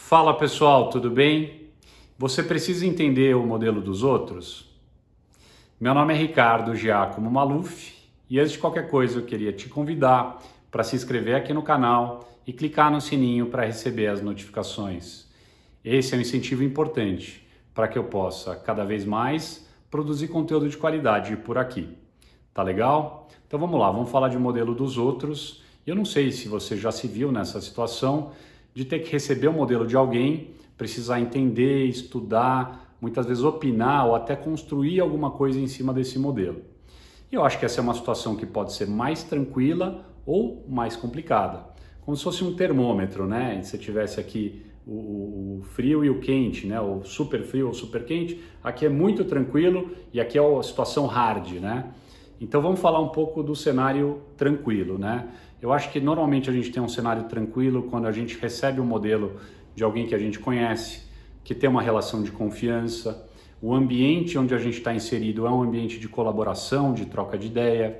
Fala pessoal, tudo bem? Você precisa entender o modelo dos outros? Meu nome é Ricardo Giacomo Maluf e antes de qualquer coisa eu queria te convidar para se inscrever aqui no canal e clicar no sininho para receber as notificações. Esse é um incentivo importante para que eu possa cada vez mais produzir conteúdo de qualidade por aqui. Tá legal? Então vamos lá, vamos falar de modelo dos outros. Eu não sei se você já se viu nessa situação de ter que receber o modelo de alguém, precisar entender, estudar, muitas vezes opinar ou até construir alguma coisa em cima desse modelo. E eu acho que essa é uma situação que pode ser mais tranquila ou mais complicada. Como se fosse um termômetro, né? Se você tivesse aqui o frio e o quente, né? O super frio ou super quente, aqui é muito tranquilo e aqui é a situação hard, né? Então vamos falar um pouco do cenário tranquilo, né? Eu acho que normalmente a gente tem um cenário tranquilo quando a gente recebe um modelo de alguém que a gente conhece, que tem uma relação de confiança. O ambiente onde a gente está inserido é um ambiente de colaboração, de troca de ideia,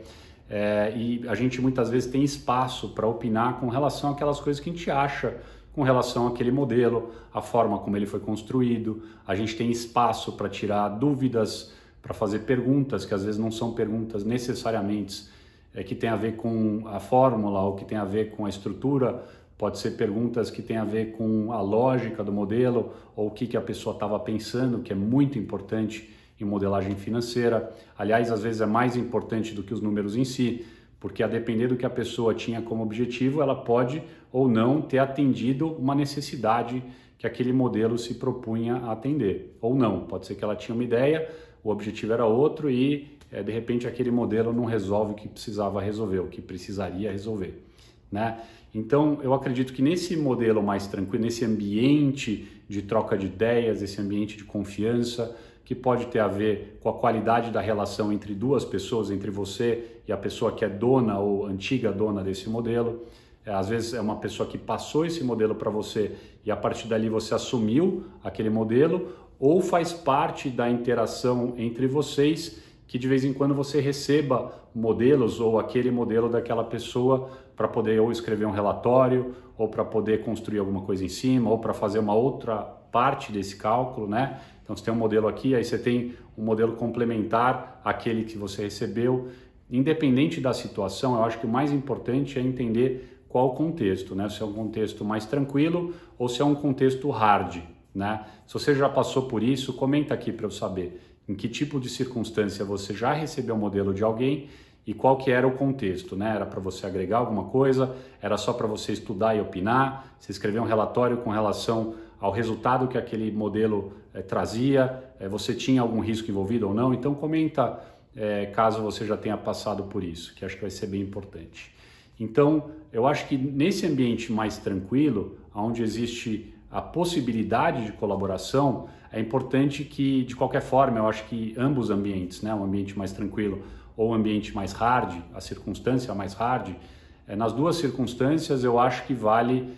e a gente muitas vezes tem espaço para opinar com relação àquelas coisas que a gente acha com relação àquele modelo, a forma como ele foi construído. A gente tem espaço para tirar dúvidas, para fazer perguntas que às vezes não são perguntas necessariamente que tem a ver com a fórmula ou que tem a ver com a estrutura, pode ser perguntas que tem a ver com a lógica do modelo ou o que a pessoa estava pensando, que é muito importante em modelagem financeira. Aliás, às vezes é mais importante do que os números em si, porque a depender do que a pessoa tinha como objetivo, ela pode ou não ter atendido uma necessidade que aquele modelo se propunha a atender, ou não. Pode ser que ela tinha uma ideia, o objetivo era outro e de repente aquele modelo não resolve o que precisava resolver, o que precisaria resolver, né? Então eu acredito que nesse modelo mais tranquilo, nesse ambiente de troca de ideias, esse ambiente de confiança, que pode ter a ver com a qualidade da relação entre duas pessoas, entre você e a pessoa que é dona ou antiga dona desse modelo. Às vezes é uma pessoa que passou esse modelo para você e a partir dali você assumiu aquele modelo, ou faz parte da interação entre vocês que de vez em quando você receba modelos ou aquele modelo daquela pessoa para poder ou escrever um relatório ou para poder construir alguma coisa em cima ou para fazer uma outra parte desse cálculo, né? Então você tem um modelo aqui, aí você tem um modelo complementar àquele que você recebeu. Independente da situação, eu acho que o mais importante é entender qual o contexto, né? Se é um contexto mais tranquilo ou se é um contexto hard, né? Se você já passou por isso, comenta aqui para eu saber em que tipo de circunstância você já recebeu um modelo de alguém e qual que era o contexto, né? Era para você agregar alguma coisa? Era só para você estudar e opinar? Você escreveu um relatório com relação ao resultado que aquele modelo trazia? Você tinha algum risco envolvido ou não? Então comenta caso você já tenha passado por isso, que acho que vai ser bem importante. Então eu acho que nesse ambiente mais tranquilo, onde existe a possibilidade de colaboração, é importante que, de qualquer forma, eu acho que ambos ambientes, né, um ambiente mais tranquilo ou um ambiente mais hard, a circunstância mais hard, nas duas circunstâncias eu acho que vale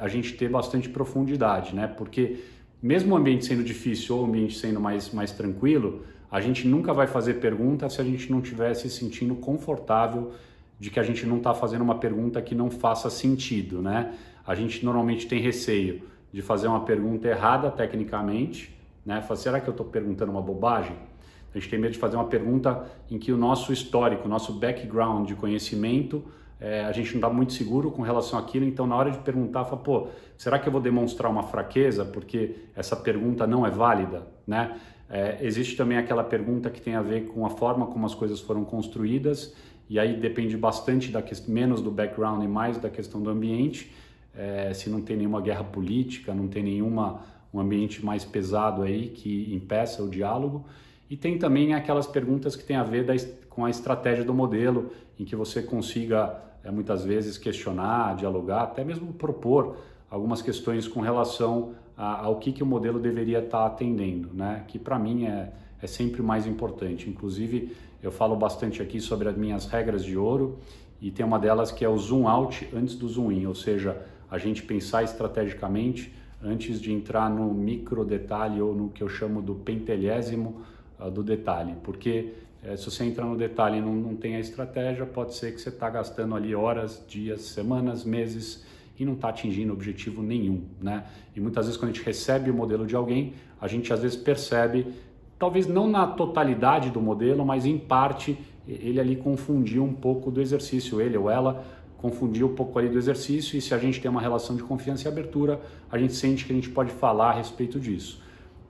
a gente ter bastante profundidade, né, porque mesmo o ambiente sendo difícil ou o ambiente sendo mais tranquilo, a gente nunca vai fazer pergunta se a gente não estiver se sentindo confortável de que a gente não está fazendo uma pergunta que não faça sentido, né? A gente normalmente tem receio de fazer uma pergunta errada tecnicamente, né? Fala, será que eu estou perguntando uma bobagem? A gente tem medo de fazer uma pergunta em que o nosso histórico, o nosso background de conhecimento, a gente não está muito seguro com relação àquilo, então na hora de perguntar, fala, pô, será que eu vou demonstrar uma fraqueza porque essa pergunta não é válida, né? Existe também aquela pergunta que tem a ver com a forma como as coisas foram construídas, e aí depende bastante menos do background e mais da questão do ambiente. Se não tem nenhuma guerra política, não tem um ambiente mais pesado aí que impeça o diálogo. E tem também aquelas perguntas que tem a ver com a estratégia do modelo, em que você consiga muitas vezes questionar, dialogar, até mesmo propor algumas questões com relação ao que o modelo deveria estar atendendo, né? Que para mim é sempre mais importante. Inclusive, eu falo bastante aqui sobre as minhas regras de ouro e tem uma delas que é o zoom out antes do zoom in, ou seja, a gente pensar estrategicamente antes de entrar no micro detalhe ou no que eu chamo do pentelésimo do detalhe, porque se você entrar no detalhe e não tem a estratégia, pode ser que você está gastando ali horas, dias, semanas, meses e não está atingindo objetivo nenhum, né? E muitas vezes quando a gente recebe o modelo de alguém, a gente às vezes percebe, talvez não na totalidade do modelo, mas em parte ele ali confundiu um pouco do exercício, ele ou ela confundiu um pouco ali do exercício, e se a gente tem uma relação de confiança e abertura, a gente sente que a gente pode falar a respeito disso.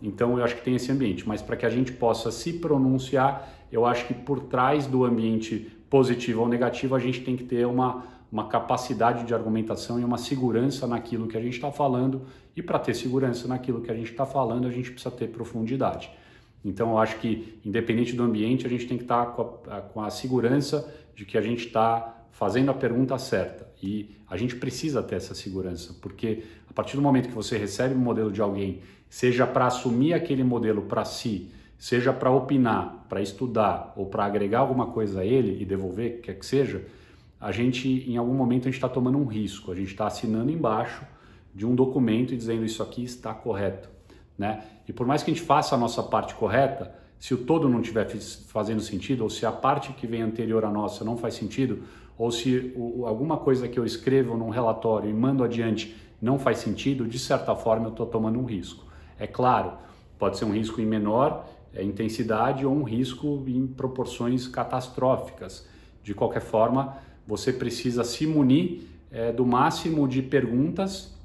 Então eu acho que tem esse ambiente, mas para que a gente possa se pronunciar, eu acho que por trás do ambiente positivo ou negativo, a gente tem que ter uma capacidade de argumentação e uma segurança naquilo que a gente está falando, e para ter segurança naquilo que a gente está falando, a gente precisa ter profundidade. Então eu acho que, independente do ambiente, a gente tem que estar com a segurança de que a gente está fazendo a pergunta certa, e a gente precisa ter essa segurança, porque a partir do momento que você recebe um modelo de alguém, seja para assumir aquele modelo para si, seja para opinar, para estudar ou para agregar alguma coisa a ele e devolver, quer que seja, a gente, em algum momento, a gente está tomando um risco, a gente está assinando embaixo de um documento e dizendo isso aqui está correto, né? E por mais que a gente faça a nossa parte correta, se o todo não estiver fazendo sentido, ou se a parte que vem anterior à nossa não faz sentido, ou se alguma coisa que eu escrevo num relatório e mando adiante não faz sentido, de certa forma eu estou tomando um risco. É claro, pode ser um risco em menor intensidade ou um risco em proporções catastróficas. De qualquer forma, você precisa se munir do máximo de perguntas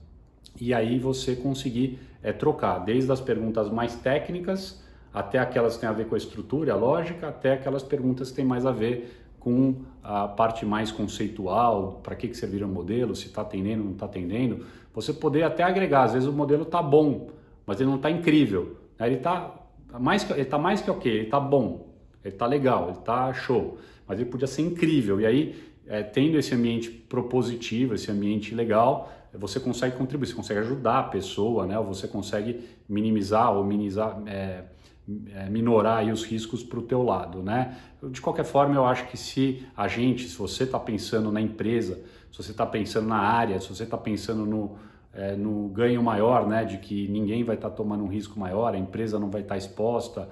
e aí você conseguir trocar, desde as perguntas mais técnicas até aquelas que têm a ver com a estrutura, a lógica, até aquelas perguntas que têm mais a ver com a parte mais conceitual, para que servir o modelo, se está atendendo ou não está atendendo, você poder até agregar, às vezes o modelo está bom, mas ele não está incrível, né? Ele está mais que ok, ele está bom, ele está legal, ele está show, mas ele podia ser incrível, e aí, tendo esse ambiente propositivo, esse ambiente legal, você consegue contribuir, você consegue ajudar a pessoa, né? Ou você consegue minimizar ou minorar aí os riscos para o teu lado, né? De qualquer forma, eu acho que se você está pensando na empresa, se você está pensando na área, se você está pensando no ganho maior, né? De que ninguém vai estar tomando um risco maior, a empresa não vai estar exposta,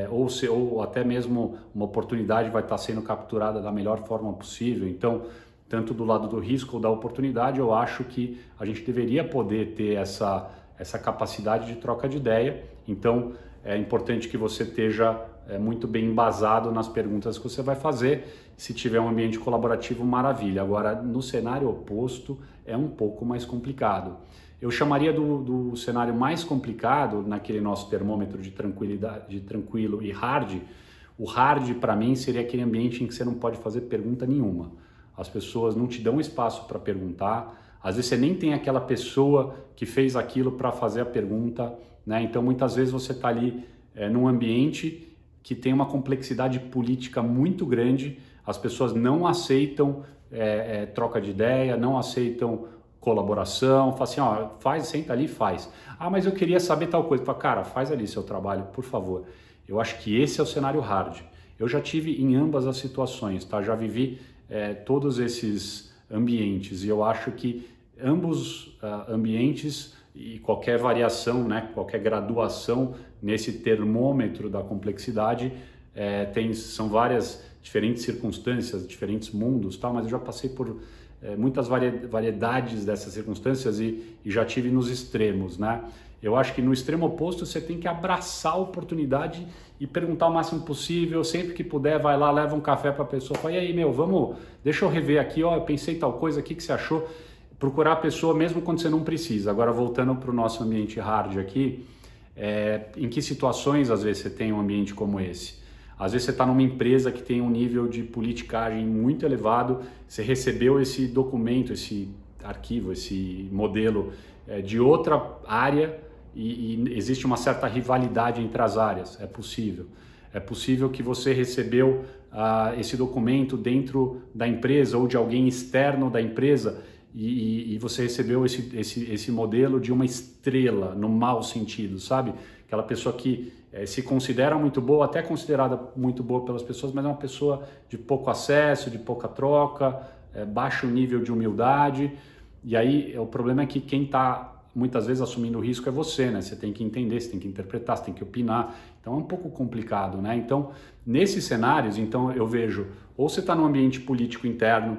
ou até mesmo uma oportunidade vai estar sendo capturada da melhor forma possível. Então, tanto do lado do risco ou da oportunidade, eu acho que a gente deveria poder ter essa capacidade de troca de ideia. Então, é importante que você esteja muito bem embasado nas perguntas que você vai fazer. Se tiver um ambiente colaborativo, maravilha. Agora, no cenário oposto, é um pouco mais complicado. Eu chamaria do cenário mais complicado, naquele nosso termômetro de tranquilidade, de tranquilo e hard. O hard, para mim, seria aquele ambiente em que você não pode fazer pergunta nenhuma. As pessoas não te dão espaço para perguntar. Às vezes você nem tem aquela pessoa que fez aquilo para fazer a pergunta, né? Então, muitas vezes você está ali num ambiente que tem uma complexidade política muito grande, as pessoas não aceitam troca de ideia, não aceitam colaboração, fala assim, ó, senta ali e faz. Ah, mas eu queria saber tal coisa. Fala, cara, faz ali seu trabalho, por favor. Eu acho que esse é o cenário hard. Eu já tive em ambas as situações, tá? Já vivi todos esses ambientes e eu acho que ambos ambientes e qualquer variação, né, qualquer graduação nesse termômetro da complexidade são várias diferentes circunstâncias, diferentes mundos, tá? Mas eu já passei por muitas variedades dessas circunstâncias e já tive nos extremos, né? Eu acho que no extremo oposto você tem que abraçar a oportunidade e perguntar o máximo possível, sempre que puder, vai lá, leva um café para a pessoa, fala, e aí, deixa eu rever aqui, ó, eu pensei tal coisa, o que você achou? Procurar a pessoa mesmo quando você não precisa. Agora, voltando para o nosso ambiente hard aqui, em que situações às vezes você tem um ambiente como esse? Às vezes você está numa empresa que tem um nível de politicagem muito elevado, você recebeu esse documento, esse arquivo, esse modelo de outra área e existe uma certa rivalidade entre as áreas. É possível. É possível que você recebeu esse documento dentro da empresa ou de alguém externo da empresa e você recebeu esse modelo de uma estrela, no mau sentido, sabe? Aquela pessoa que se considera muito boa, até considerada muito boa pelas pessoas, mas é uma pessoa de pouco acesso, de pouca troca, baixo nível de humildade. E aí o problema é que quem está muitas vezes assumindo o risco é você, né? Você tem que entender, você tem que interpretar, você tem que opinar. Então é um pouco complicado, né? Então, nesses cenários, então eu vejo, ou você está num ambiente político interno,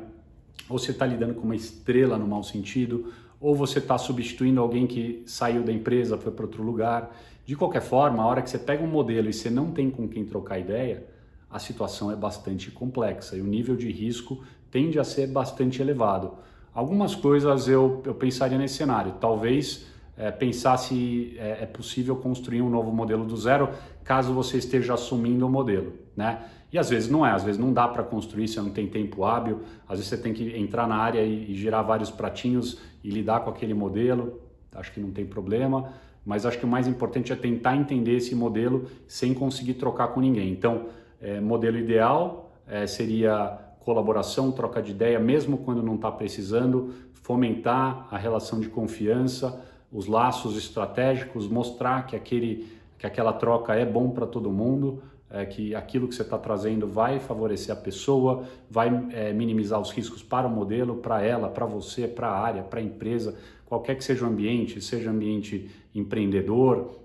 ou você está lidando com uma estrela no mau sentido, ou você está substituindo alguém que saiu da empresa, foi para outro lugar. De qualquer forma, a hora que você pega um modelo e você não tem com quem trocar ideia, a situação é bastante complexa e o nível de risco tende a ser bastante elevado. Algumas coisas eu pensaria nesse cenário, talvez pensar se é possível construir um novo modelo do zero, caso você esteja assumindo o modelo, né? E às vezes não é, às vezes não dá para construir, você não tem tempo hábil, às vezes você tem que entrar na área e girar vários pratinhos e lidar com aquele modelo, acho que não tem problema, mas acho que o mais importante é tentar entender esse modelo sem conseguir trocar com ninguém. Então, modelo ideal seria colaboração, troca de ideia, mesmo quando não está precisando, fomentar a relação de confiança, os laços estratégicos, mostrar que aquela troca é bom para todo mundo, que aquilo que você está trazendo vai favorecer a pessoa, vai minimizar os riscos para o modelo, para ela, para você, para a área, para a empresa, qualquer que seja o ambiente, seja ambiente empreendedor,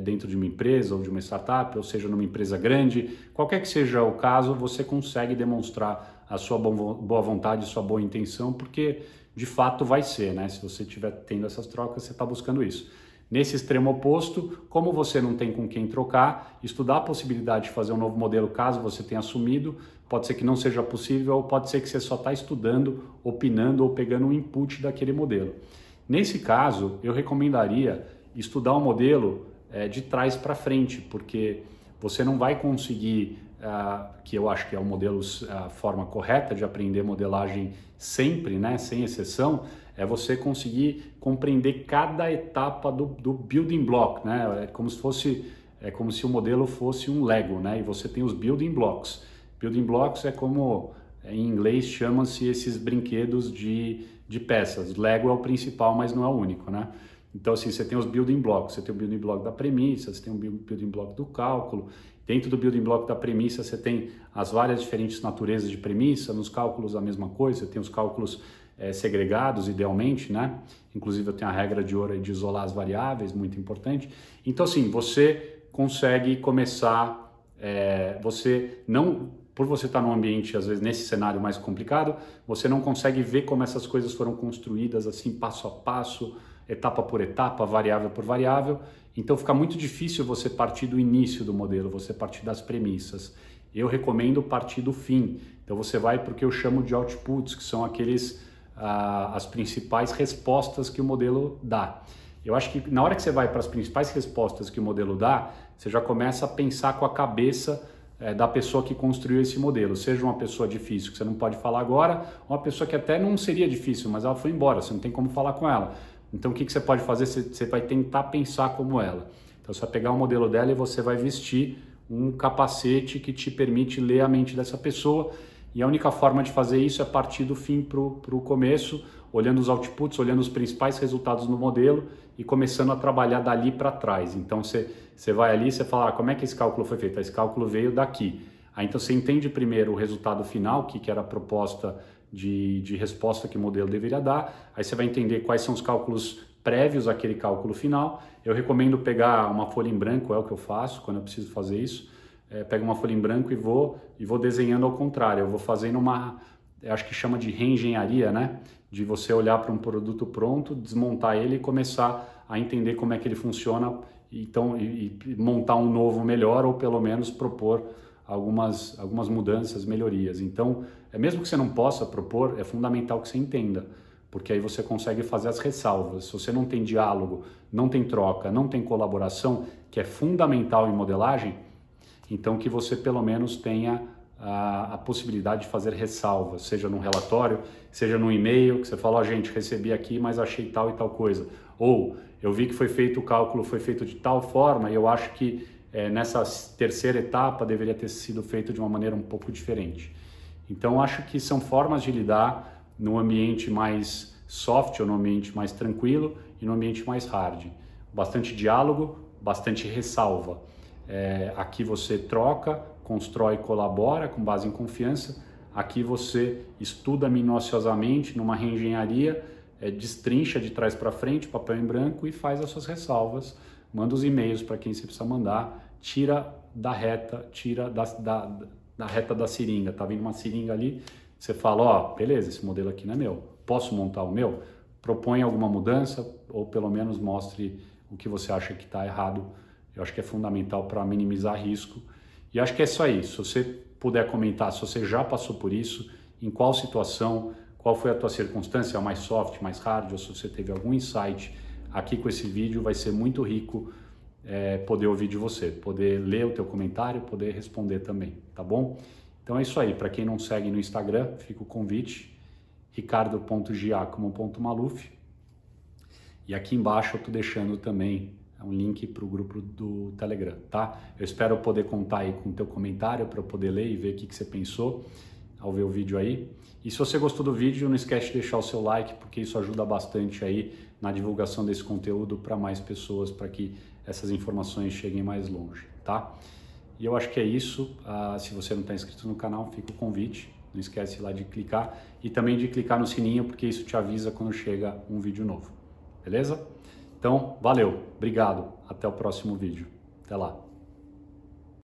dentro de uma empresa ou de uma startup, ou seja numa empresa grande, qualquer que seja o caso, você consegue demonstrar a sua boa vontade, sua boa intenção, porque de fato vai ser, né? Se você estiver tendo essas trocas, você está buscando isso. Nesse extremo oposto, como você não tem com quem trocar, estudar a possibilidade de fazer um novo modelo caso você tenha assumido, pode ser que não seja possível, ou pode ser que você só está estudando, opinando ou pegando um input daquele modelo. Nesse caso, eu recomendaria estudar um modelo de trás para frente, porque você não vai conseguir, que eu acho que é o modelo, a forma correta de aprender modelagem sempre, né, sem exceção, é você conseguir compreender cada etapa do building block, né? É como se o modelo fosse um Lego, né? E você tem os building blocks. Building blocks é como em inglês chama-se esses brinquedos de peças. Lego é o principal, mas não é o único, né? Então assim, você tem os building blocks, você tem o building block da premissa, você tem o building block do cálculo. Dentro do building block da premissa, você tem as várias diferentes naturezas de premissa. Nos cálculos a mesma coisa, você tem os cálculos segregados, idealmente, né? Inclusive eu tenho a regra de ouro de isolar as variáveis, muito importante. Então assim, você consegue começar, por você estar num ambiente, às vezes nesse cenário mais complicado, você não consegue ver como essas coisas foram construídas assim, passo a passo, etapa por etapa, variável por variável. Então fica muito difícil você partir do início do modelo, você partir das premissas. Eu recomendo partir do fim. Então você vai para o que eu chamo de outputs, que são as principais respostas que o modelo dá. Eu acho que na hora que você vai para as principais respostas que o modelo dá, você já começa a pensar com a cabeça da pessoa que construiu esse modelo, seja uma pessoa difícil que você não pode falar agora, uma pessoa que até não seria difícil, mas ela foi embora, você não tem como falar com ela. Então o que você pode fazer? Você vai tentar pensar como ela. Então você vai pegar o modelo dela e você vai vestir um capacete que te permite ler a mente dessa pessoa, e a única forma de fazer isso é partir do fim para o começo, olhando os outputs, olhando os principais resultados no modelo e começando a trabalhar dali para trás. Então você vai ali e você fala, como é que esse cálculo foi feito? Esse cálculo veio daqui. Aí então você entende primeiro o resultado final, que era a proposta de resposta que o modelo deveria dar. Aí você vai entender quais são os cálculos prévios àquele cálculo final. Eu recomendo pegar uma folha em branco, é o que eu faço quando eu preciso fazer isso. Pego uma folha em branco e vou desenhando ao contrário. Eu vou fazendo acho que chama de reengenharia, né? De você olhar para um produto pronto, desmontar ele e começar a entender como é que ele funciona, então, e montar um novo melhor, ou pelo menos propor algumas mudanças, melhorias. Então, mesmo que você não possa propor, é fundamental que você entenda, porque aí você consegue fazer as ressalvas. Se você não tem diálogo, não tem troca, não tem colaboração, que é fundamental em modelagem, então que você pelo menos tenha a possibilidade de fazer ressalvas, seja num relatório, seja num e-mail, que você fala, gente, recebi aqui, mas achei tal e tal coisa. Ou, eu vi que o cálculo foi feito de tal forma e eu acho que nessa terceira etapa deveria ter sido feito de uma maneira um pouco diferente. Então, acho que são formas de lidar no ambiente mais soft ou no ambiente mais tranquilo e no ambiente mais hard. Bastante diálogo, bastante ressalva. Aqui você troca, constrói e colabora com base em confiança. Aqui você estuda minuciosamente numa reengenharia, destrincha de trás para frente, papel em branco, e faz as suas ressalvas, manda os e-mails para quem você precisa mandar, tira da reta, tira da reta da seringa. Tá vindo uma seringa ali, Você fala, ó, beleza, esse modelo aqui não é meu, posso montar o meu? Propõe alguma mudança ou pelo menos mostre o que você acha que está errado. Eu acho que é fundamental para minimizar risco. E acho que é isso aí. Se você puder comentar, se você já passou por isso, em qual situação, qual foi a tua circunstância, mais soft, mais hard, ou se você teve algum insight aqui com esse vídeo, vai ser muito rico poder ouvir de você, poder ler o teu comentário, poder responder também, tá bom? Então é isso aí. Para quem não segue no Instagram, fica o convite, ricardo.giacomo.maluf. E aqui embaixo eu estou deixando também um link para o grupo do Telegram, tá? Eu espero poder contar aí com o teu comentário para eu poder ler e ver o que você pensou ao ver o vídeo aí. E se você gostou do vídeo, não esquece de deixar o seu like, porque isso ajuda bastante aí na divulgação desse conteúdo para mais pessoas, para que essas informações cheguem mais longe, tá? E eu acho que é isso. Se você não está inscrito no canal, fica o convite. Não esquece lá de clicar e também de clicar no sininho, porque isso te avisa quando chega um vídeo novo. Beleza? Então, valeu, obrigado, até o próximo vídeo. Até lá.